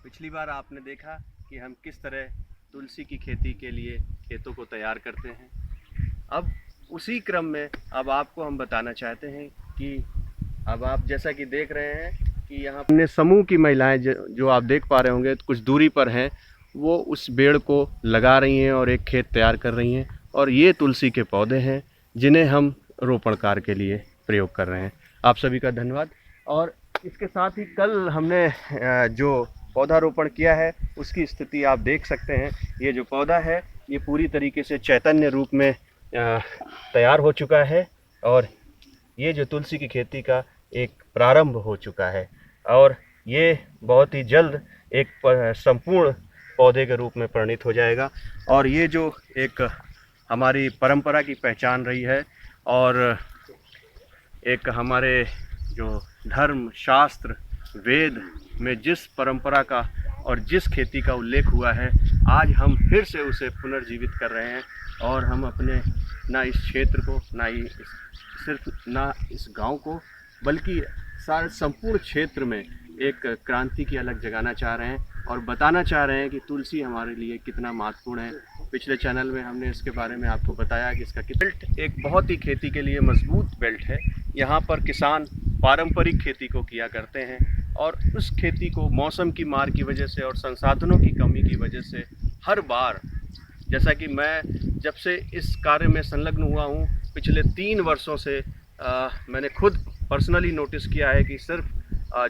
पिछली बार आपने देखा कि हम किस तरह तुलसी की खेती के लिए खेतों को तैयार करते हैं। अब उसी क्रम में अब आपको हम बताना चाहते हैं कि अब आप जैसा कि देख रहे हैं कि यहाँ अपने समूह की महिलाएं जो आप देख पा रहे होंगे कुछ दूरी पर हैं, वो उस पेड़ को लगा रही हैं और एक खेत तैयार कर रही हैं। और ये तुलसी के पौधे हैं जिन्हें हम रोपण कार्य के लिए प्रयोग कर रहे हैं। आप सभी का धन्यवाद। और इसके साथ ही कल हमने जो पौधारोपण किया है उसकी स्थिति आप देख सकते हैं। ये जो पौधा है ये पूरी तरीके से चैतन्य रूप में तैयार हो चुका है और ये जो तुलसी की खेती का एक प्रारंभ हो चुका है और ये बहुत ही जल्द एक संपूर्ण पौधे के रूप में परिणित हो जाएगा। और ये जो एक हमारी परंपरा की पहचान रही है और एक हमारे जो धर्म शास्त्र वेद में जिस परंपरा का और जिस खेती का उल्लेख हुआ है, आज हम फिर से उसे पुनर्जीवित कर रहे हैं। और हम अपने ना इस क्षेत्र को ना इस गांव को बल्कि सारे संपूर्ण क्षेत्र में एक क्रांति की अलग जगाना चाह रहे हैं और बताना चाह रहे हैं कि तुलसी हमारे लिए कितना महत्वपूर्ण है। पिछले चैनल में हमने इसके बारे में आपको बताया कि इसका बेल्ट एक बहुत ही खेती के लिए मजबूत बेल्ट है। यहाँ पर किसान पारंपरिक खेती को किया करते हैं और उस खेती को मौसम की मार की वजह से और संसाधनों की कमी की वजह से हर बार, जैसा कि मैं जब से इस कार्य में संलग्न हुआ हूँ पिछले 3 वर्षों से मैंने खुद पर्सनली नोटिस किया है कि सिर्फ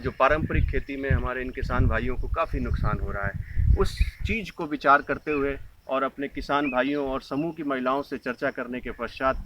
जो पारंपरिक खेती में हमारे इन किसान भाइयों को काफ़ी नुकसान हो रहा है। उस चीज़ को विचार करते हुए और अपने किसान भाइयों और समूह की महिलाओं से चर्चा करने के पश्चात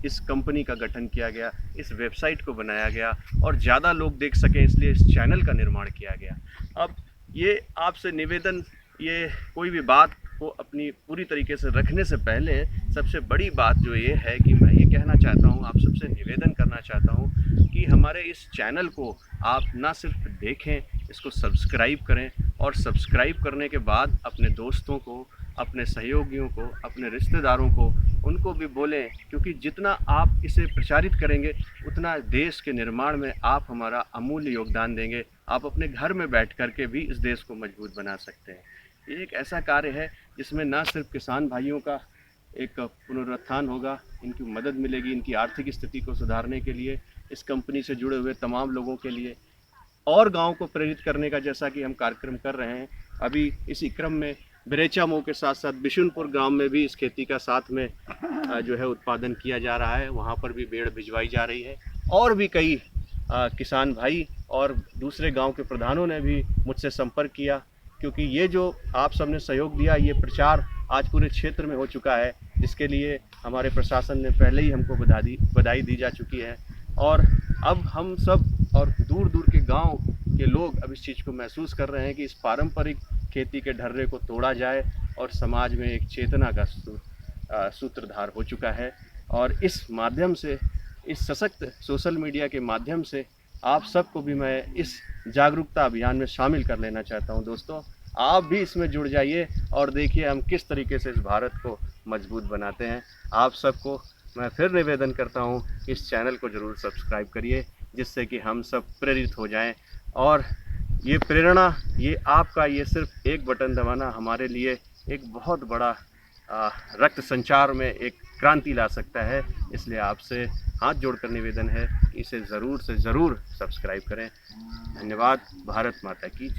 इस कंपनी का गठन किया गया, इस वेबसाइट को बनाया गया और ज़्यादा लोग देख सकें इसलिए इस चैनल का निर्माण किया गया। अब ये आपसे निवेदन, ये कोई भी बात को अपनी पूरी तरीके से रखने से पहले सबसे बड़ी बात जो ये है कि मैं ये कहना चाहता हूँ, आप सबसे निवेदन करना चाहता हूँ कि हमारे इस चैनल को आप ना सिर्फ देखें, इसको सब्सक्राइब करें और सब्सक्राइब करने के बाद अपने दोस्तों को, अपने सहयोगियों को, अपने रिश्तेदारों को, उनको भी बोलें, क्योंकि जितना आप इसे प्रचारित करेंगे उतना देश के निर्माण में आप हमारा अमूल्य योगदान देंगे। आप अपने घर में बैठ कर के भी इस देश को मजबूत बना सकते हैं। ये एक ऐसा कार्य है जिसमें ना सिर्फ किसान भाइयों का एक पुनरुत्थान होगा, इनकी मदद मिलेगी, इनकी आर्थिक स्थिति को सुधारने के लिए, इस कंपनी से जुड़े हुए तमाम लोगों के लिए और गांव को प्रेरित करने का, जैसा कि हम कार्यक्रम कर रहे हैं। अभी इसी क्रम में बिरेचा मऊ के साथ साथ बिशुनपुर गांव में भी इस खेती का साथ में जो है उत्पादन किया जा रहा है, वहां पर भी बेड़ भिजवाई जा रही है। और भी कई किसान भाई और दूसरे गांव के प्रधानों ने भी मुझसे संपर्क किया, क्योंकि ये जो आप सबने सहयोग दिया, ये प्रचार आज पूरे क्षेत्र में हो चुका है, जिसके लिए हमारे प्रशासन ने पहले ही हमको बधाई दी जा चुकी है। और अब हम सब और दूर दूर के गांव के लोग अब इस चीज़ को महसूस कर रहे हैं कि इस पारंपरिक खेती के ढर्रे को तोड़ा जाए और समाज में एक चेतना का सूत्रधार हो चुका है। और इस माध्यम से, इस सशक्त सोशल मीडिया के माध्यम से आप सबको भी मैं इस जागरूकता अभियान में शामिल कर लेना चाहता हूं। दोस्तों, आप भी इसमें जुड़ जाइए और देखिए हम किस तरीके से इस भारत को मजबूत बनाते हैं। आप सबको मैं फिर निवेदन करता हूं कि इस चैनल को ज़रूर सब्सक्राइब करिए, जिससे कि हम सब प्रेरित हो जाएं। और ये प्रेरणा, ये आपका ये सिर्फ एक बटन दबाना हमारे लिए एक बहुत बड़ा रक्त संचार में एक क्रांति ला सकता है। इसलिए आपसे हाथ जोड़कर निवेदन है, इसे ज़रूर से ज़रूर सब्सक्राइब करें। धन्यवाद। भारत माता की।